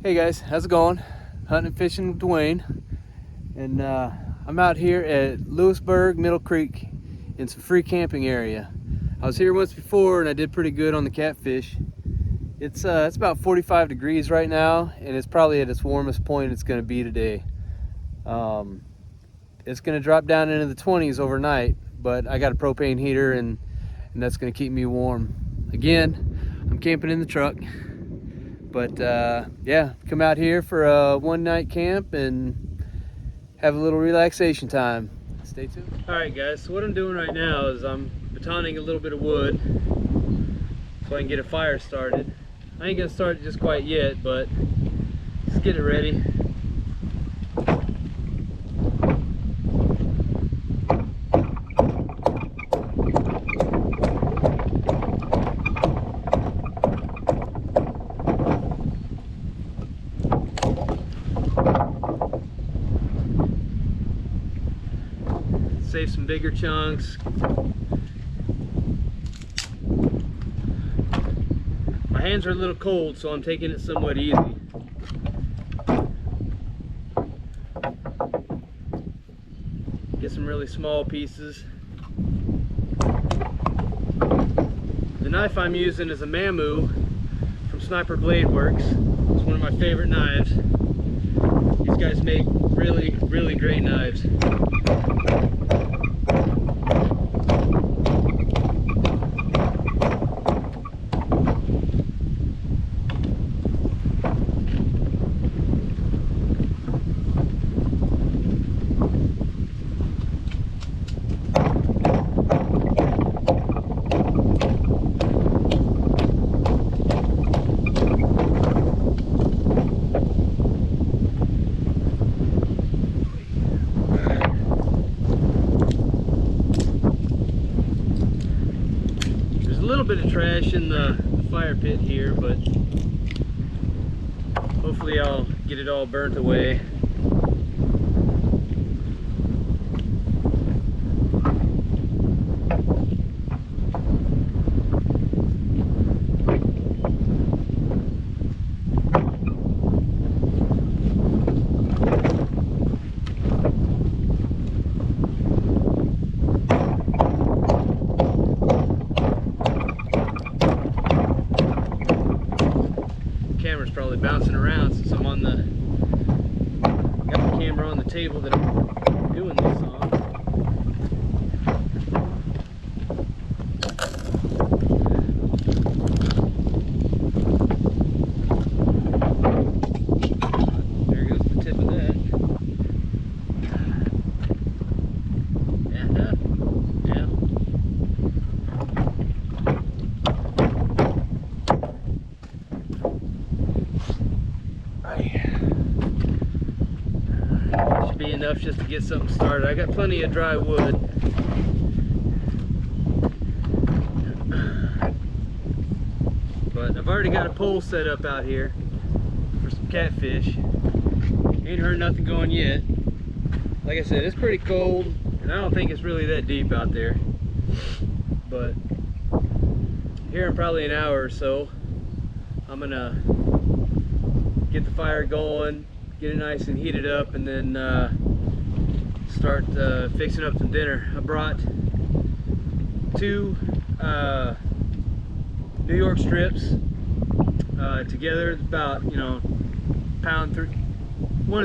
Hey guys, how's it going? Hunting and fishing with Dwayne, and I'm out here at Lewisburg Middle Creek in some free camping area. I was here once before and I did pretty good on the catfish. It's about 45 degrees right now, and it's probably at its warmest point it's going to be today. It's going to drop down into the 20s overnight, but I got a propane heater and that's going to keep me warm. Again, I'm camping in the truck. But yeah, come out here for a one-night camp and have a little relaxation time. Stay tuned. All right, guys, so what I'm doing right now is I'm batoning a little bit of wood so I can get a fire started. I ain't gonna start it just quite yet, but let's get it ready. Save some bigger chunks. My hands are a little cold, so I'm taking it somewhat easy. Get some really small pieces. The knife I'm using is a Mamu from Sniper Blade Works. It's one of my favorite knives. These guys make really, really great knives. Bit of trash in the fire pit here, but hopefully I'll get it all burnt away. Camera's probably bouncing around since I'm on the got the camera on the table that I'm doing this on. There goes the tip of that. And yeah. Should be enough just to get something started. I got plenty of dry wood. But I've already got a pole set up out here for some catfish. Ain't heard nothing going yet. Like I said, it's pretty cold, and I don't think it's really that deep out there. But here in probably an hour or so, I'm gonna get the fire going, get it nice and heated up, and then start fixing up some dinner. I brought two New York strips together, about 1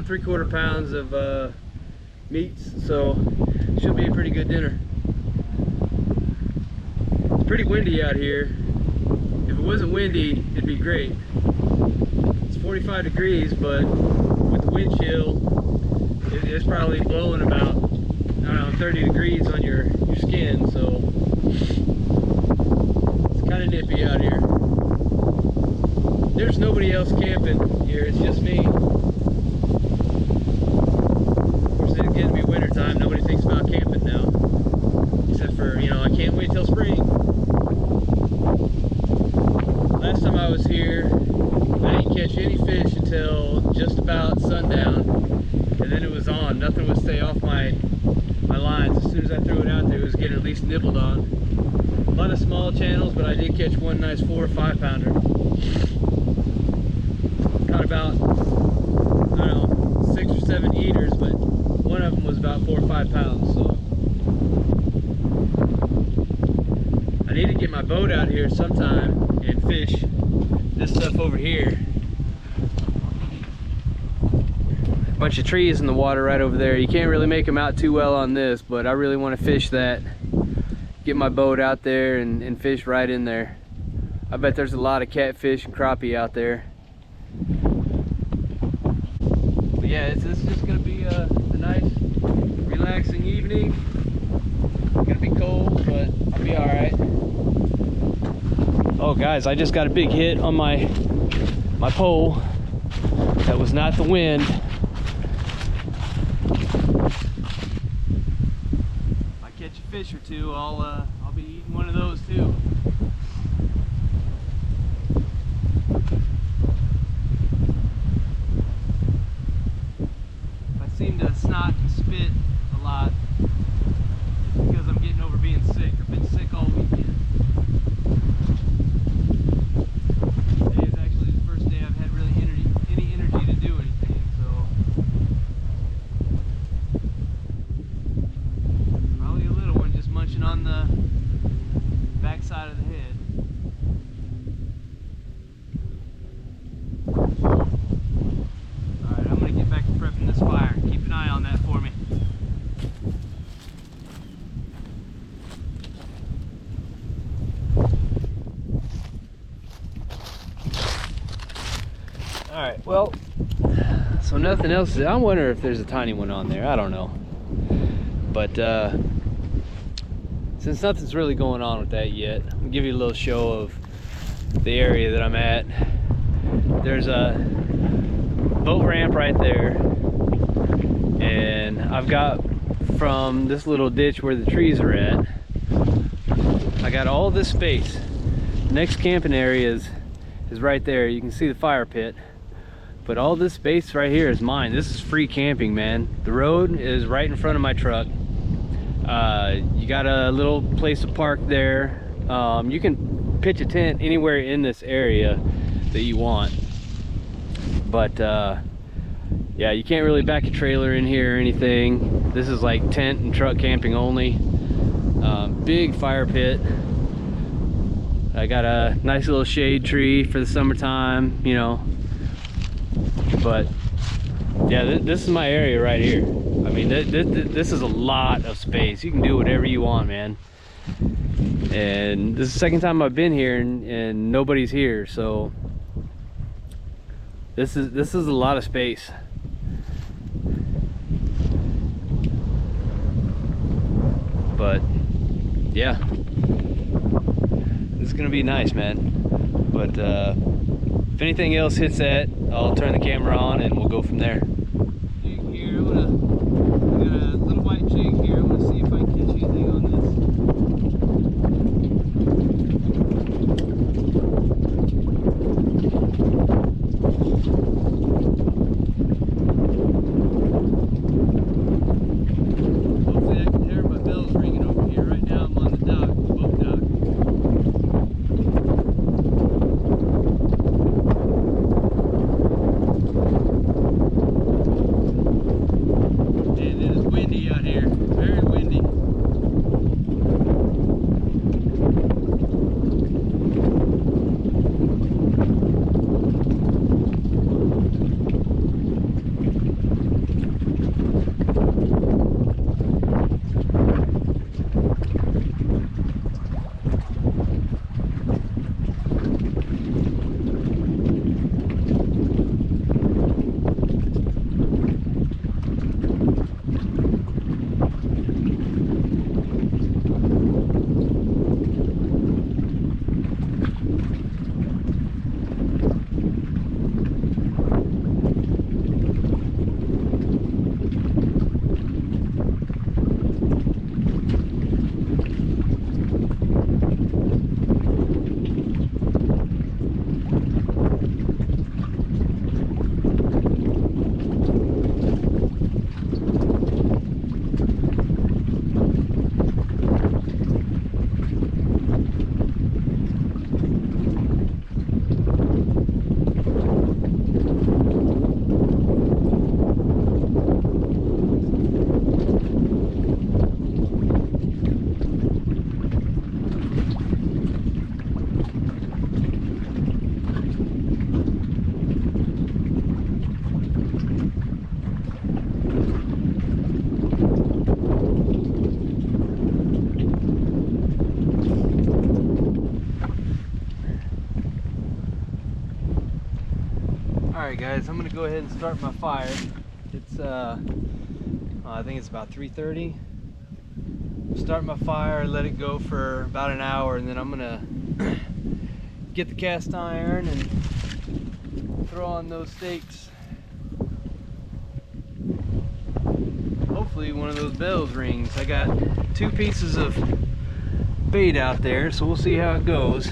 3/4 pounds of meats, so should be a pretty good dinner. It's pretty windy out here. If it wasn't windy, it'd be great. It's 45 degrees, but with the wind chill, it's probably blowing about, I don't know, 30 degrees on your skin, so it's kind of nippy out here. There's nobody else camping here, it's just me. Of course, it's getting to be winter time, nobody thinks about camping now. Except for, I can't wait till spring. Last time I was here, I didn't catch any fish until just about sundown, and then it was on. Nothing would stay off my lines. As soon as I threw it out there, it was getting at least nibbled on. A lot of small channels, but I did catch one nice 4 or 5 pounder. Caught about about, I don't know, 6 or 7 eaters, but one of them was about 4 or 5 pounds. So I need to get my boat out here sometime and fish this stuff over here. A bunch of trees in the water right over there. You can't really make them out too well on this, but I really want to fish that. Get my boat out there and fish right in there. I bet there's a lot of catfish and crappie out there. But yeah, this is just gonna be a nice, relaxing evening. It's gonna be cold, but I'll be all right. Oh, guys, I just got a big hit on my pole. That was not the wind. If I catch a fish or two, I'll be eating one of those too. Seem to snot and spit a lot. It's because I'm getting over being sick. I've been sick all weekend. Today is actually the first day I've had really any energy to do anything, so probably a little one just munching on the back side of the head. Alright, I'm gonna get back to prepping this fire. Keep an eye on that for me. Alright, well, so nothing else. I wonder if there's a tiny one on there. I don't know. But since nothing's really going on with that yet, I'll give you a little show of the area that I'm at. There's a boat ramp right there, and I've got from this little ditch where the trees are at, I got all this space. The next camping area is right there. You can see the fire pit, but all this space right here is mine. This is free camping, man. The road is right in front of my truck. You got a little place to park there. You can pitch a tent anywhere in this area that you want. But yeah, you can't really back a trailer in here or anything. This is like tent and truck camping only. Big fire pit. I got a nice little shade tree for the summertime, you know. But yeah, this is my area right here. I mean, this is a lot of space. You can do whatever you want, man. And this is the second time I've been here and nobody's here, so this is a lot of space. But yeah, it's gonna be nice, man. But if anything else hits that, I'll turn the camera on and we'll go from there. Here, I got a little white jig here. I'm gonna see if I can catch anything on this. Hopefully I can hear my bells ringing over here. Right now I'm on the dock, the boat dock. Alright guys, I'm gonna go ahead and start my fire. It's I think it's about 3:30. Start my fire, let it go for about an hour, and then I'm gonna get the cast iron and throw on those steaks. Hopefully one of those bells rings. I got 2 pieces of bait out there, so we'll see how it goes.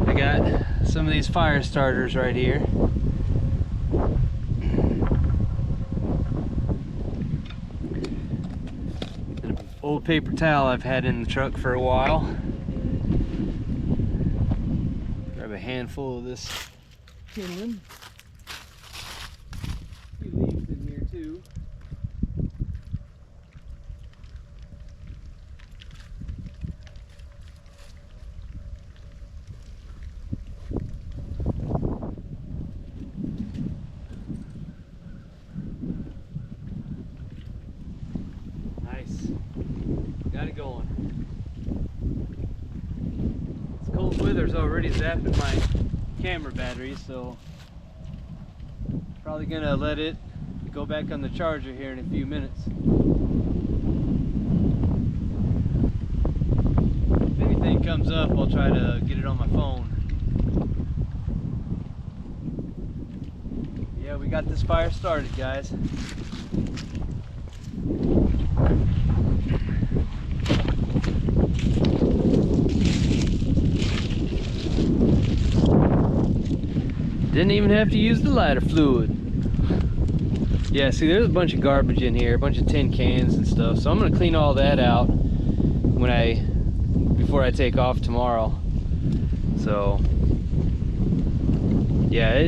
I got some of these fire starters right here. An old paper towel I've had in the truck for a while. Grab a handful of this kindling. A few leaves in here too. Got it going. This cold weather's already zapping my camera battery, so probably gonna let it go back on the charger here in a few minutes. If anything comes up, I'll try to get it on my phone. Yeah, we got this fire started, guys. Didn't even have to use the lighter fluid. Yeah, see, there's a bunch of garbage in here, a bunch of tin cans and stuff. So I'm gonna clean all that out before I take off tomorrow. So yeah,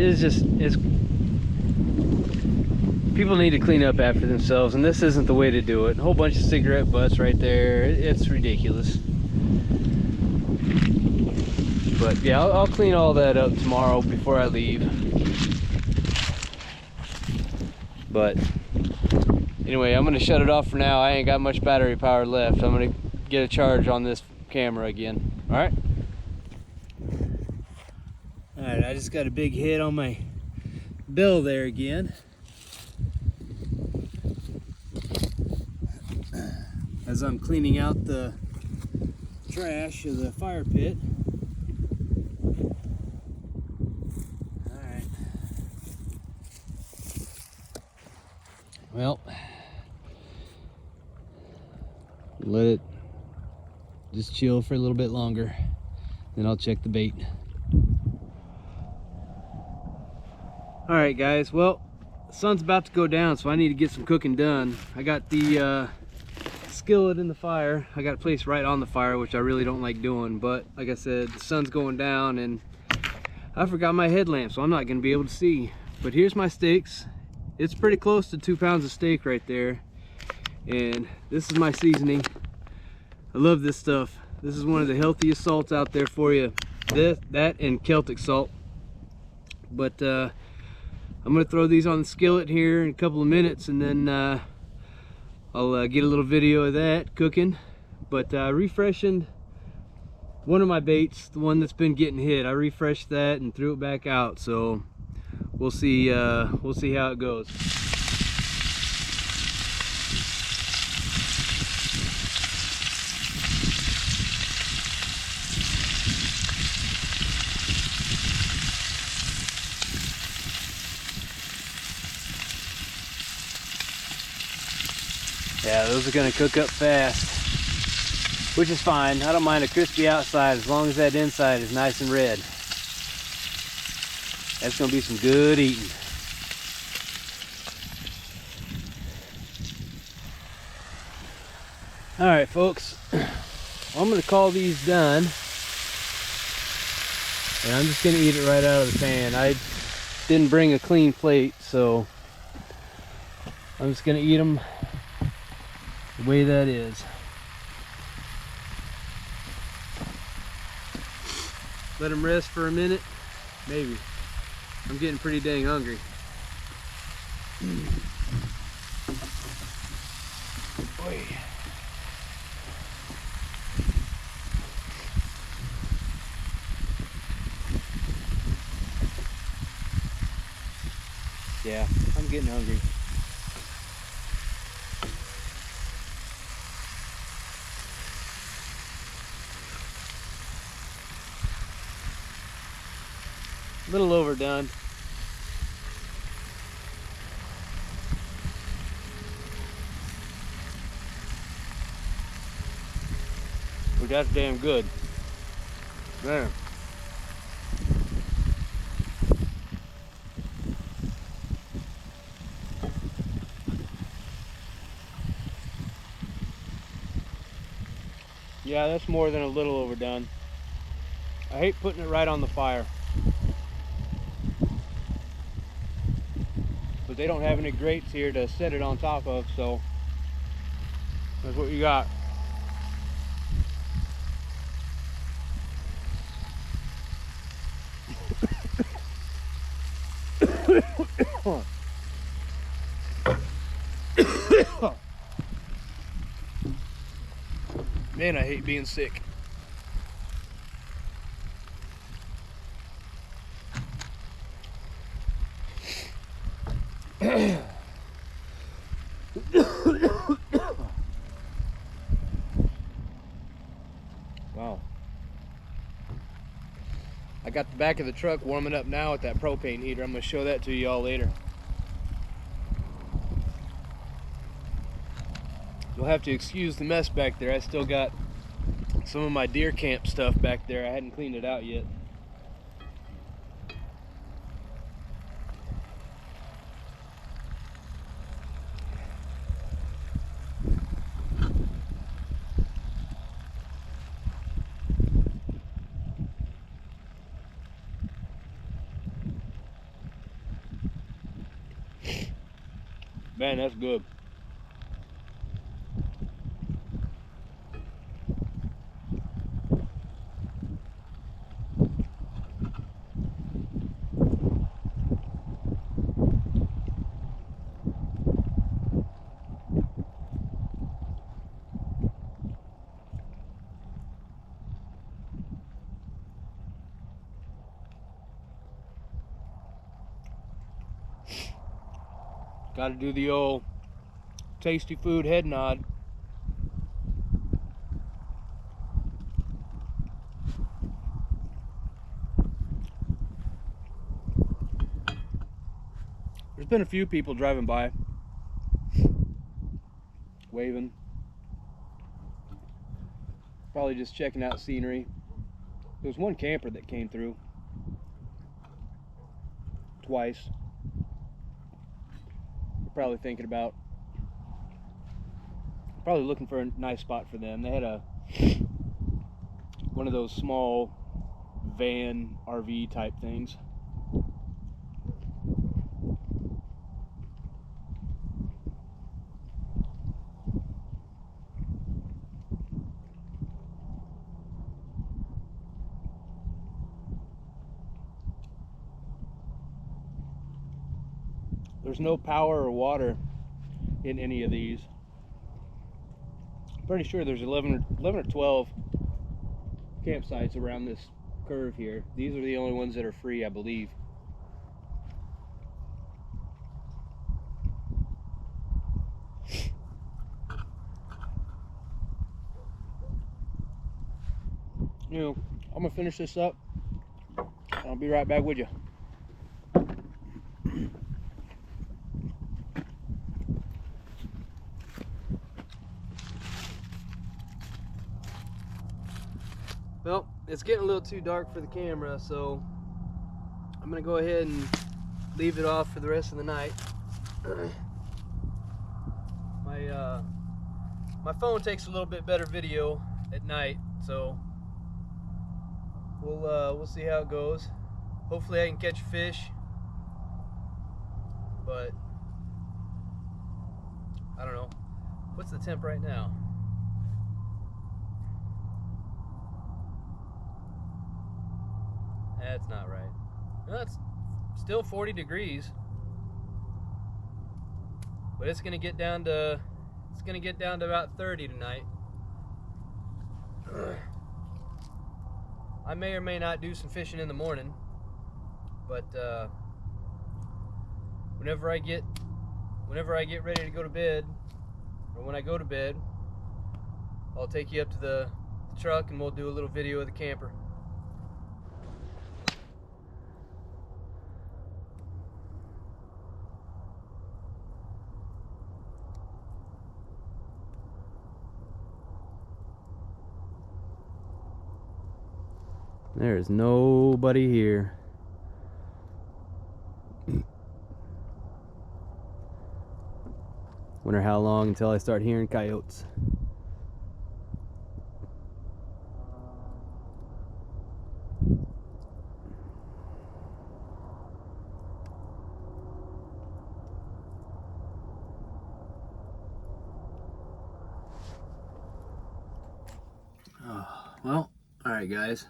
people need to clean up after themselves, and this isn't the way to do it. A whole bunch of cigarette butts right there. It's ridiculous. But yeah, I'll clean all that up tomorrow before I leave. But anyway, I'm gonna shut it off for now. I ain't got much battery power left. I'm gonna get a charge on this camera again. All right. All right, I just got a big hit on my bill there again. As I'm cleaning out the trash of the fire pit. Alright. Well, let it just chill for a little bit longer, then I'll check the bait. Alright guys, well, the sun's about to go down, so I need to get some cooking done. I got the skillet in the fire. I got it placed right on the fire, which I really don't like doing, but like I said, the sun's going down and I forgot my headlamp, so I'm not gonna be able to see. But here's my steaks. It's pretty close to 2 pounds of steak right there, and this is my seasoning. I love this stuff. This is one of the healthiest salts out there for you. That and Celtic salt. But I'm gonna throw these on the skillet here in a couple of minutes, and then I'll get a little video of that cooking. But refreshing one of my baits, the one that's been getting hit, I refreshed that and threw it back out. So we'll see how it goes. Yeah, those are gonna cook up fast, which is fine. I don't mind a crispy outside as long as that inside is nice and red. That's gonna be some good eating. All right, folks, I'm gonna call these done, and I'm just gonna eat it right out of the pan. I didn't bring a clean plate, so I'm just gonna eat them the way that is. Let them rest for a minute, maybe. I'm getting pretty dang hungry. Boy. Yeah, I'm getting hungry. A little overdone. But that's damn good. Man. Yeah, that's more than a little overdone. I hate putting it right on the fire. But they don't have any grates here to set it on top of, so that's what you got. Man, I hate being sick. Wow. I got the back of the truck warming up now with that propane heater. I'm going to show that to you all later. You'll have to excuse the mess back there. I still got some of my deer camp stuff back there. I hadn't cleaned it out yet. Man, that's good. Got to do the old tasty food head nod. There's been a few people driving by, waving, probably just checking out scenery. There was one camper that came through twice. They're probably thinking about, probably looking for a nice spot for them. They had one of those small van RV type things. There's no power or water in any of these. I'm pretty sure there's 11 or 12 campsites around this curve here. These are the only ones that are free, I believe. You know, I'm gonna finish this up. I'll be right back with you. Well, it's getting a little too dark for the camera, so I'm gonna go ahead and leave it off for the rest of the night. My phone takes a little bit better video at night, so we'll see how it goes. Hopefully I can catch a fish, but I don't know. What's the temp right now? That's not right. No, it's still 40 degrees, but it's gonna get down to about 30 tonight. I may or may not do some fishing in the morning, but whenever I get ready to go to bed, or when I go to bed, I'll take you up to the truck and we'll do a little video of the camper. There is nobody here. Wonder how long until I start hearing coyotes. Well, alright guys.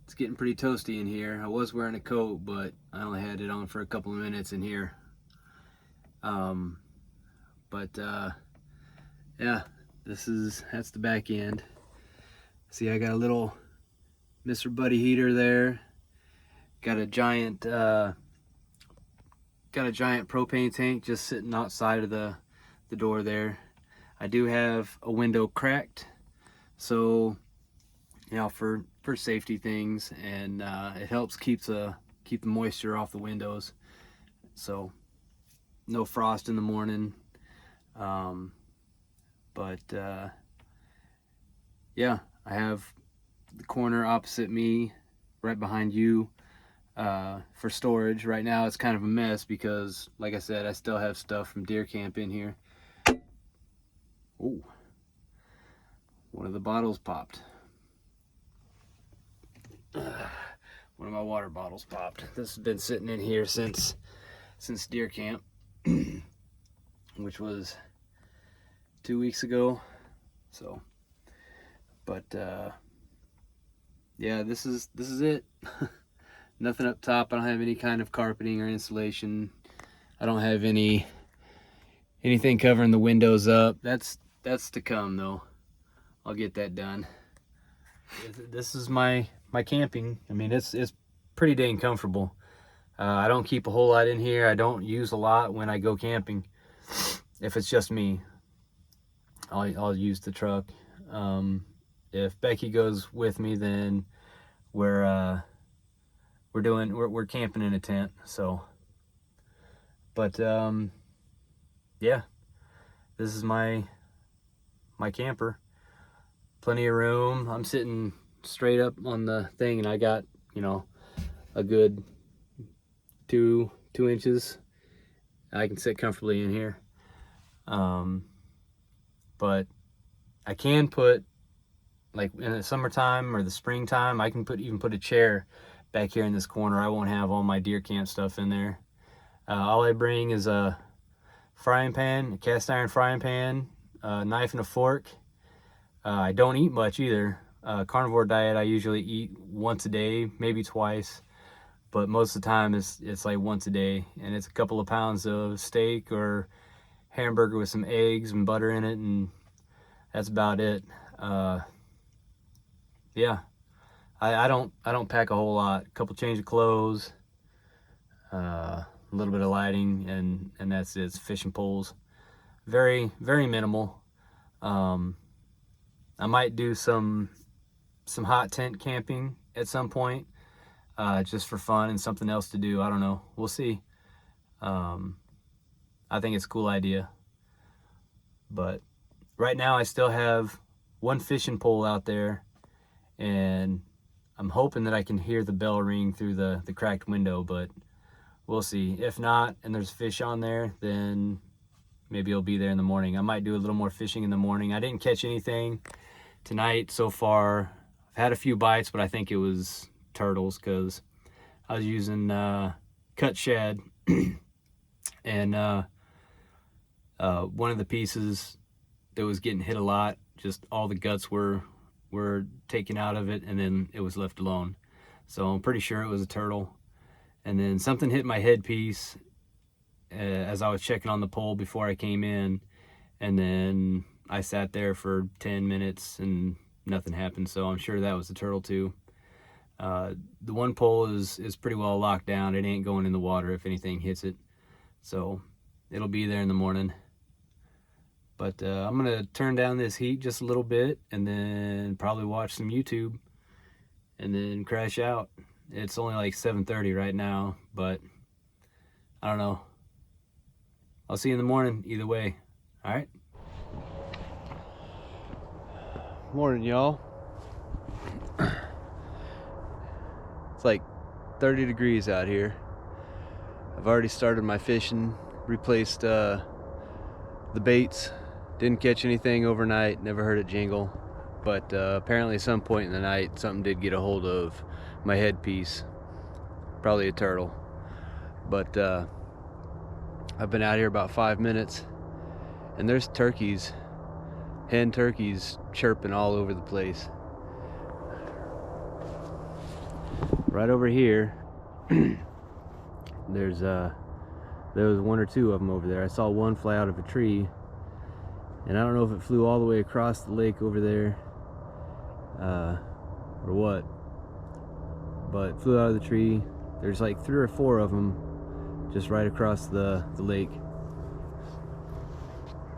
It's getting pretty toasty in here. I was wearing a coat, but I only had it on for a couple of minutes in here. Yeah, that's the back end. See, I got a little Mr. Buddy heater there. Got a giant propane tank just sitting outside of the door there. I do have a window cracked, so you know, for safety things, and it helps keep the moisture off the windows, so no frost in the morning. Yeah, I have the corner opposite me, right behind you, for storage. Right now it's kind of a mess because, like I said, I still have stuff from deer camp in here. Oh, one of the bottles popped. One of my water bottles popped. This has been sitting in here since deer camp, which was 2 weeks ago. So, but yeah, this is it. Nothing up top. I don't have any kind of carpeting or insulation. I don't have anything covering the windows up. That's to come though. I'll get that done. This is my camping. I mean, it's pretty dang comfortable. I don't keep a whole lot in here. I don't use a lot when I go camping. If it's just me, I'll use the truck. If Becky goes with me, then we're camping in a tent. So, but yeah, this is my camper. Plenty of room. I'm sitting straight up on the thing, and I got, you know, a good two inches. I can sit comfortably in here. But I can put, like in the summertime or the springtime, I can even put a chair back here in this corner. I won't have all my deer camp stuff in there. All I bring is a frying pan, a cast iron frying pan, a knife and a fork. I don't eat much either. Carnivore diet, I usually eat once a day, maybe twice, but most of the time it's like once a day, and it's a couple of pounds of steak or hamburger with some eggs and butter in it, and that's about it. Yeah, I don't pack a whole lot. A couple change of clothes, a little bit of lighting, and that's it. It's fishing poles. Very, very minimal. I might do some hot tent camping at some point, just for fun and something else to do. I don't know. We'll see. I think it's a cool idea. But right now I still have one fishing pole out there, and I'm hoping that I can hear the bell ring through the cracked window, but we'll see. If not, and there's fish on there, then maybe it'll be there in the morning. I might do a little more fishing in the morning. I didn't catch anything tonight so far. I've had a few bites, but I think it was turtles because I was using cut shad, and one of the pieces that was getting hit a lot, just all the guts were taken out of it, and then it was left alone. So I'm pretty sure it was a turtle. And then something hit my headpiece as I was checking on the pole before I came in, and then I sat there for 10 minutes and nothing happened, so I'm sure that was a turtle too. The one pole is pretty well locked down. It ain't going in the water if anything hits it. So it'll be there in the morning. But I'm gonna turn down this heat just a little bit and then probably watch some YouTube and then crash out. It's only like 7:30 right now, but I don't know. I'll see you in the morning either way. All right. Morning, y'all. It's like 30 degrees out here. I've already started my fishing, replaced the baits. Didn't catch anything overnight, never heard it jingle, but apparently at some point in the night something did get a hold of my headpiece, probably a turtle. But I've been out here about 5 minutes and there's turkeys, hen turkeys, chirping all over the place. Right over here there was one or two of them over there. I saw one fly out of a tree, and I don't know if it flew all the way across the lake over there or what, but it flew out of the tree. There's like 3 or 4 of them just right across the lake.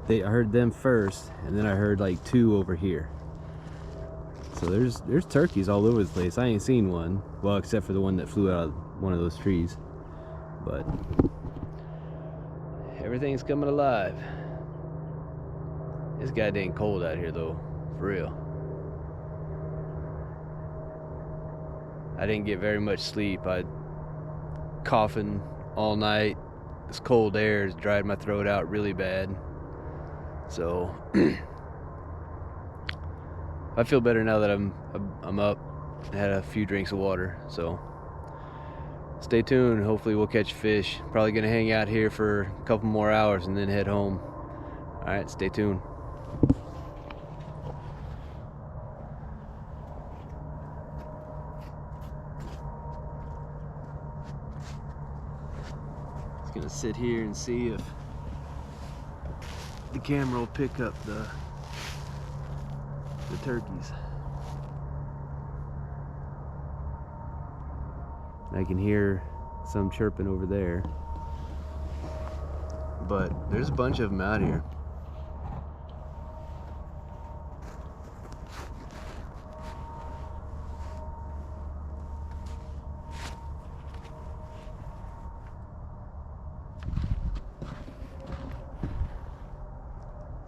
I heard them first, and then I heard like 2 over here. So there's turkeys all over the place. I ain't seen one, well, except for the one that flew out of one of those trees. But everything's coming alive. It's goddamn cold out here though, for real. I didn't get very much sleep. I coughing all night. This cold air has dried my throat out really bad. So I feel better now that I'm up. I had a few drinks of water, so stay tuned. Hopefully we'll catch fish. Probably gonna hang out here for a couple more hours and then head home. All right, stay tuned. Just gonna sit here and see if the camera will pick up the turkeys. I can hear some chirping over there, but there's a bunch of them out here.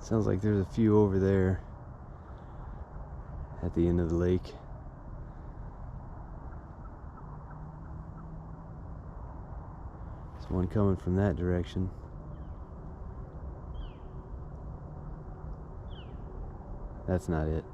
Sounds like there's a few over there at the end of the lake. There's one coming from that direction. That's not it.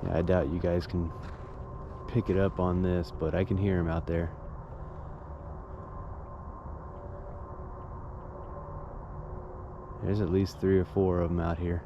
Yeah, I doubt you guys can pick it up on this, but I can hear him out there. There's at least 3 or 4 of them out here.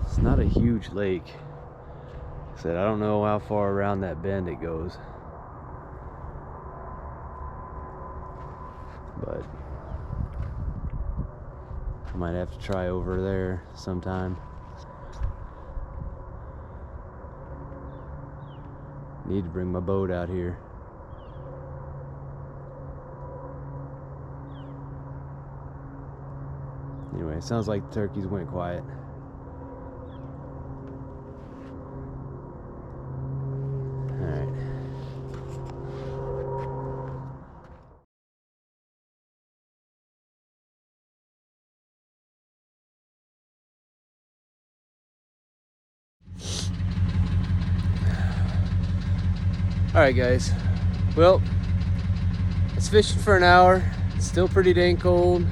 It's not a huge lake. Like I said, I don't know how far around that bend it goes, but I might have to try over there sometime. Need to bring my boat out here. Anyway, it sounds like the turkeys went quiet. Alright guys, well, I was fishing for an hour. It's still pretty dang cold,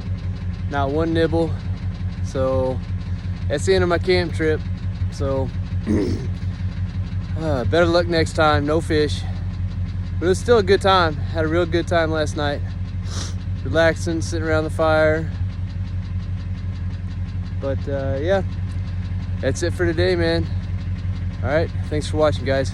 not one nibble, so that's the end of my camp trip. So Better luck next time, no fish. But it was still a good time. Had a real good time last night. Relaxing, sitting around the fire. But yeah, that's it for today, man. All right, thanks for watching, guys.